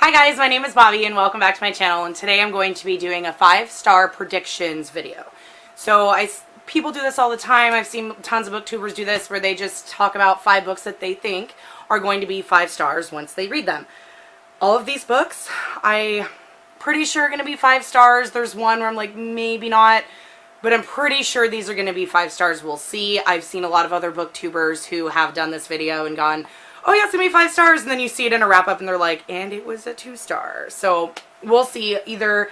Hi guys, my name is Bobby and welcome back to my channel, and today I'm going to be doing a 5-star predictions video. So people do this all the time. I've seen tons of booktubers do this where they just talk about 5 books that they think are going to be 5 stars once they read them. All of these books, I'm pretty sure are going to be 5 stars. There's one where I'm like, maybe not, but I'm pretty sure these are going to be 5 stars. We'll see. I've seen a lot of other booktubers who have done this video and gone, oh yeah, it's gonna be 5 stars, and then you see it in a wrap-up and they're like, and it was a 2-star. So we'll see. Either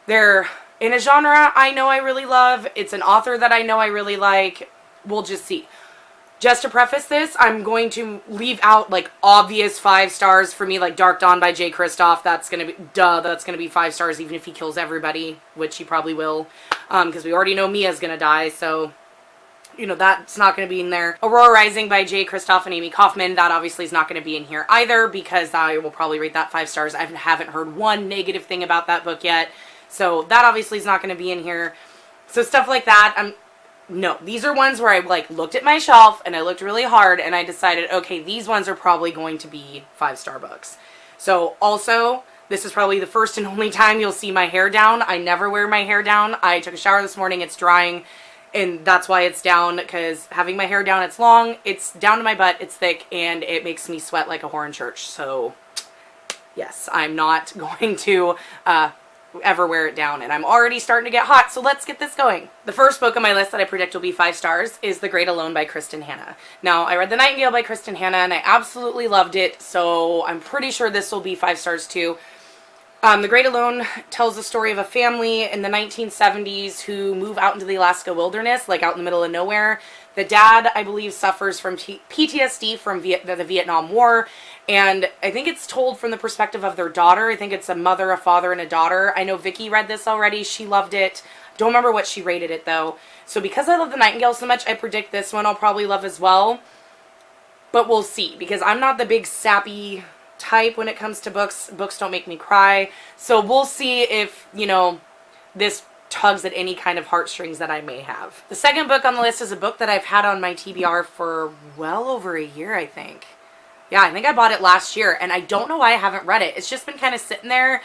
they're in a genre I know I really love, it's an author that I know I really like, we'll just see. Just to preface this, I'm going to leave out like obvious 5 stars for me, like Dark Dawn by J. Kristoff. That's gonna be, that's gonna be 5 stars even if he kills everybody, which he probably will, because we already know Mia's gonna die, so you know, that's not going to be in there. Aurora Rising by J. Kristoff and Amy Kaufman, that obviously is not going to be in here either, because I will probably rate that 5 stars. I haven't heard one negative thing about that book yet, so that obviously is not going to be in here. So stuff like that, no, these are ones where I like looked at my shelf and I looked really hard and I decided, okay, these ones are probably going to be 5-star books. So also, this is probably the first and only time you'll see my hair down. I never wear my hair down. I took a shower this morning, it's drying, and that's why it's down, because having my hair down, it's long, it's down to my butt, it's thick, and it makes me sweat like a whore in church. So yes, I'm not going to ever wear it down, and I'm already starting to get hot, so let's get this going. The first book on my list that I predict will be 5 stars is The Great Alone by Kristen Hanna. Now, I read The Nightingale by Kristen Hanna, and I absolutely loved it, so I'm pretty sure this will be 5 stars too. The Great Alone tells the story of a family in the 1970s who move out into the Alaska wilderness, like out in the middle of nowhere. The dad, I believe, suffers from PTSD from the Vietnam War, and I think it's told from the perspective of their daughter. I think it's a mother, a father, and a daughter. I know Vicky read this already. She loved it. Don't remember what she rated it, though. So because I love The Nightingale so much, I predict this one I'll probably love as well. But we'll see, because I'm not the big sappy type when it comes to books. Books don't make me cry. So we'll see if, you know, this tugs at any kind of heartstrings that I may have. The second book on the list is a book that I've had on my TBR for well over a year, I think. Yeah, I think I bought it last year, and I don't know why I haven't read it. It's just been kind of sitting there.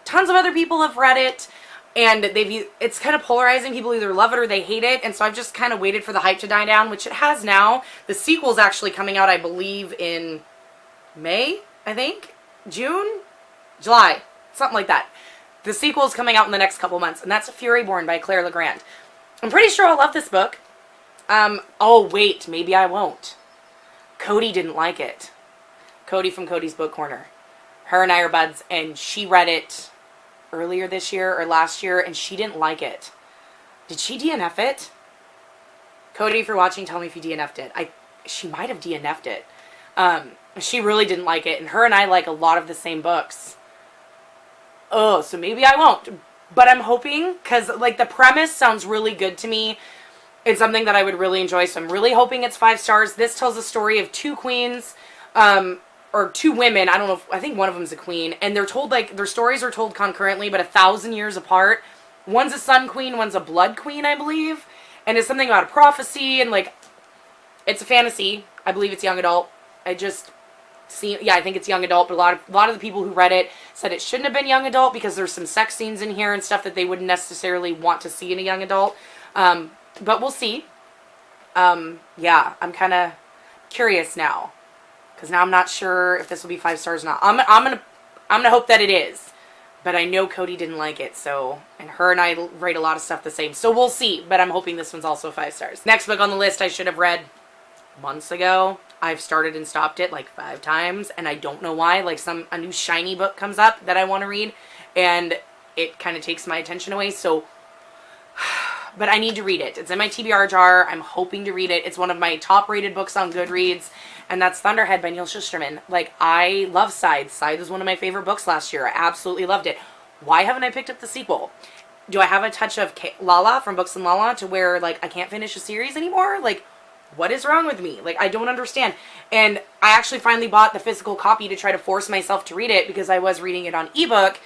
Tons of other people have read it, and it's kind of polarizing. People either love it or they hate it, and so I've just kind of waited for the hype to die down, which it has now. The sequel's actually coming out, I believe, in May, I think? June? July? Something like that. The sequel's coming out in the next couple months, and that's Furyborn by Claire Legrand. I'm pretty sure I'll love this book. Oh wait, maybe I won't. Cody didn't like it. Cody from Cody's Book Corner. Her and I are buds, and she read it earlier this year or last year, and she didn't like it. Did she DNF it? Cody, if you're watching, tell me if you DNF'd it. She might have DNF'd it. She really didn't like it, and her and I like a lot of the same books. Oh, so maybe I won't. But I'm hoping, because like the premise sounds really good to me. It's something that I would really enjoy, so I'm really hoping it's 5 stars. This tells the story of 2 queens, or 2 women. I don't know, I think one of them's a queen, and they're told, like, their stories are told concurrently, but 1,000 years apart. One's a sun queen, one's a blood queen, I believe. And it's something about a prophecy, and like, it's a fantasy. I believe it's young adult. I think it's young adult, but a lot of the people who read it said it shouldn't have been young adult because there's some sex scenes in here and stuff that they wouldn't necessarily want to see in a young adult. But we'll see. Yeah, I'm kind of curious now, because now I'm not sure if this will be 5 stars or not. I'm gonna hope that it is, but I know Cody didn't like it, so, and her and I rate a lot of stuff the same, so we'll see. But I'm hoping this one's also 5 stars. Next book on the list I should have read months ago. I've started and stopped it like 5 times, and I don't know why. Like a new shiny book comes up that I want to read, and it kind of takes my attention away, so, but I need to read it. It's in my TBR jar. I'm hoping to read it. It's one of my top rated books on Goodreads, and that's Thunderhead by Neil Shusterman. Like, I love Scythe. Scythe was one of my favorite books last year. I absolutely loved it. Why haven't I picked up the sequel? Do I have a touch of Lala from Books and Lala to where, like, I can't finish a series anymore? Like, what is wrong with me? Like, I don't understand. And I actually finally bought the physical copy to try to force myself to read it, because I was reading it on ebook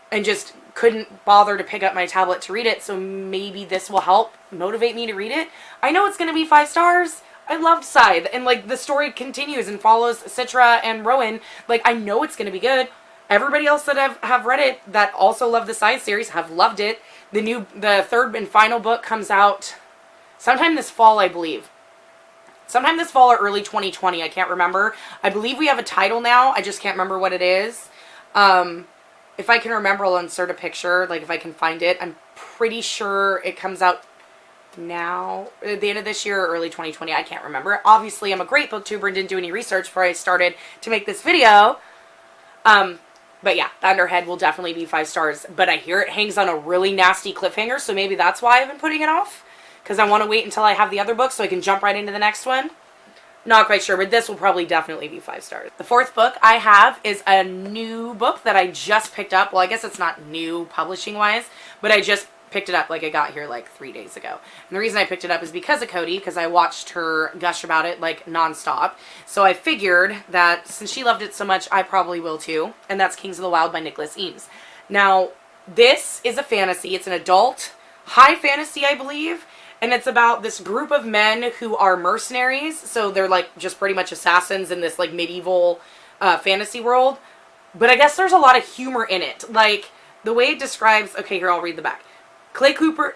and just couldn't bother to pick up my tablet to read it. So maybe this will help motivate me to read it. I know it's going to be 5 stars. I loved Scythe, and like the story continues and follows Citra and Rowan. Like, I know it's going to be good. Everybody else that have read it that also love the side series have loved it. The third and final book comes out sometime this fall, I believe. Sometime this fall or early 2020, I can't remember. I believe we have a title now. I just can't remember what it is. If I can remember, I'll insert a picture, like if I can find it. I'm pretty sure it comes out now, at the end of this year or early 2020. I can't remember. Obviously, I'm a great booktuber and didn't do any research before I started to make this video. But yeah, Thunderhead will definitely be 5 stars. But I hear it hangs on a really nasty cliffhanger, so maybe that's why I've been putting it off. Because I want to wait until I have the other book so I can jump right into the next one. Not quite sure, but this will probably definitely be 5 stars. The fourth book I have is a new book that I just picked up. Well, I guess it's not new publishing-wise, but I just picked it up. Like, I got here like 3 days ago. And the reason I picked it up is because of Cody, because I watched her gush about it like nonstop. So I figured that since she loved it so much, I probably will too. And that's Kings of the Wild by Nicholas Eames. Now, this is a fantasy. It's an adult high fantasy, I believe. And it's about this group of men who are mercenaries. So they're like just pretty much assassins in this like medieval fantasy world. But I guess there's a lot of humor in it. Like the way it describes, okay, here, I'll read the back. Clay Cooper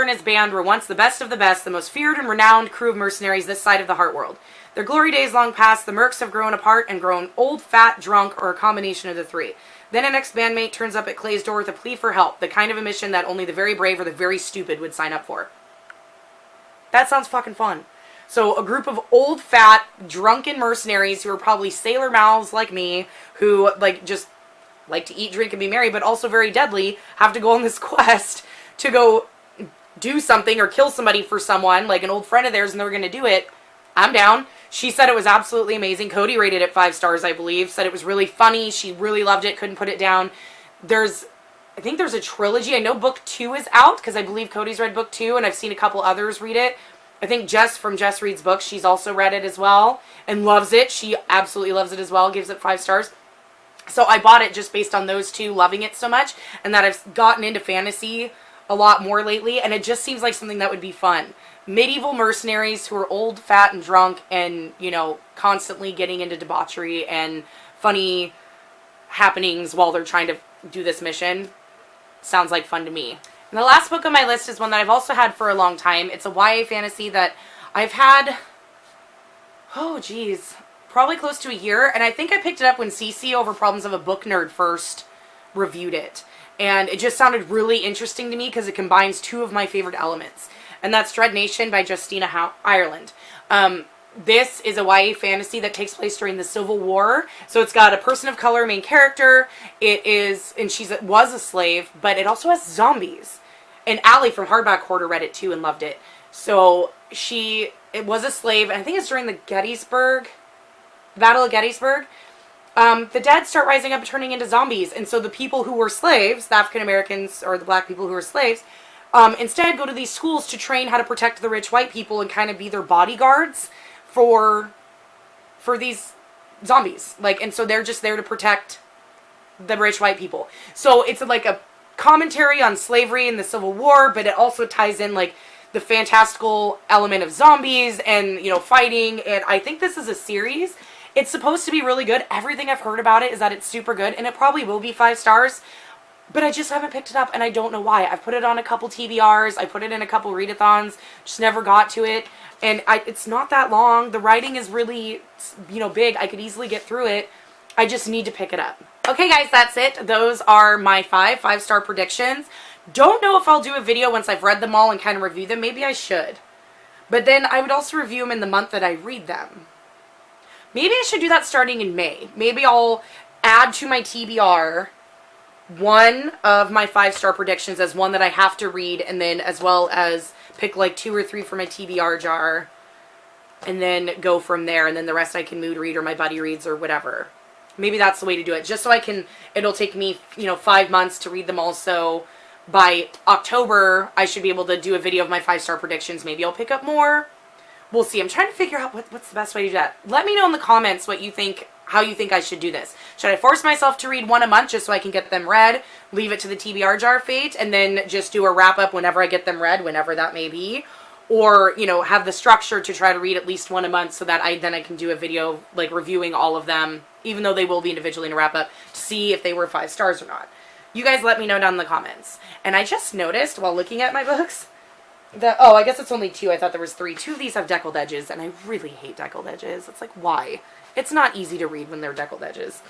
and his band were once the best of the best, the most feared and renowned crew of mercenaries this side of the Heart World. Their glory days long past, the mercs have grown apart and grown old, fat, drunk, or a combination of the three. Then an ex-bandmate turns up at Clay's door with a plea for help, the kind of a mission that only the very brave or the very stupid would sign up for. That sounds fucking fun. So a group of old, fat, drunken mercenaries who are probably sailor mouths like me, who like just like to eat, drink, and be merry, but also very deadly, have to go on this quest to go do something or kill somebody for someone, like an old friend of theirs, and they're going to do it. I'm down. She said it was absolutely amazing. Cody rated it 5 stars, I believe. Said it was really funny. She really loved it. Couldn't put it down. I think there's a trilogy. I know book 2 is out because I believe Cody's read book 2 and I've seen a couple others read it. I think Jess from Jess Reads Books, she's also read it as well and loves it. She absolutely loves it as well. Gives it 5 stars. So I bought it just based on those two loving it so much and that I've gotten into fantasy a lot more lately, and it just seems like something that would be fun. Medieval mercenaries who are old, fat, and drunk and, you know, constantly getting into debauchery and funny happenings while they're trying to do this mission. Sounds like fun to me. And the last book on my list is one that I've also had for a long time. It's a YA fantasy that I've had, oh geez, probably close to a year, and I think I picked it up when Cece over Problems of a Book Nerd first reviewed it. And it just sounded really interesting to me because it combines 2 of my favorite elements. And that's Dredd Nation by Justina Ireland. This is a YA fantasy that takes place during the Civil War. So it's got a person of color main character. It is, and she was a slave, but it also has zombies. And Allie from Hardback Hoarder read it too and loved it. So it was a slave, and I think it's during the Battle of Gettysburg. The dead start rising up and turning into zombies. And so the people who were slaves, the African Americans or the black people who were slaves, instead go to these schools to train how to protect the rich white people and kind of be their bodyguards for these zombies. And so they're just there to protect the rich white people. So it's like a commentary on slavery and the Civil War, but it also ties in like the fantastical element of zombies and, you know, fighting. And I think this is a series. It's supposed to be really good. Everything I've heard about it is that it's super good, and it probably will be 5 stars, but I just haven't picked it up, and I don't know why. I've put it on a couple TBRs. I put it in a couple readathons, just never got to it, and it's not that long. The writing is really, you know, big. I could easily get through it. I just need to pick it up. Okay, guys, that's it. Those are my 5-star predictions. Don't know if I'll do a video once I've read them all and kind of review them. Maybe I should. But then I would also review them in the month that I read them. Maybe I should do that starting in May. Maybe I'll add to my TBR one of my 5-star predictions as one that I have to read, and then as well as pick like 2 or 3 for my TBR jar, and then go from there, and then the rest I can mood read or my buddy reads or whatever. Maybe that's the way to do it, just so it'll take me, you know, 5 months to read them all, so by October I should be able to do a video of my 5-star predictions. Maybe I'll pick up more. We'll see. I'm trying to figure out what's the best way to do that. Let me know in the comments what you think, how you think I should do this. Should I force myself to read 1 a month just so I can get them read, leave it to the TBR jar fate, and then just do a wrap up whenever I get them read, whenever that may be? or, you know, have the structure to try to read at least one a month so that I can do a video like reviewing all of them, even though they will be individually in a wrap up, to see if they were 5 stars or not. You guys let me know down in the comments. And I just noticed while looking at my books that, oh, I guess it's only 2. I thought there was 3. 2 of these have deckled edges, and I really hate deckled edges. It's like, why? It's not easy to read when they're deckled edges.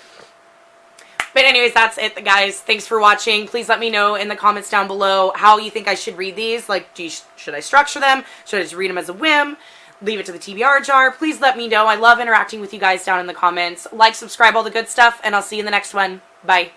But anyways, that's it, guys. Thanks for watching. Please let me know in the comments down below how you think I should read these. Like, should I structure them? Should I just read them as a whim? Leave it to the TBR jar? Please let me know. I love interacting with you guys down in the comments. Like, subscribe, all the good stuff, and I'll see you in the next one. Bye.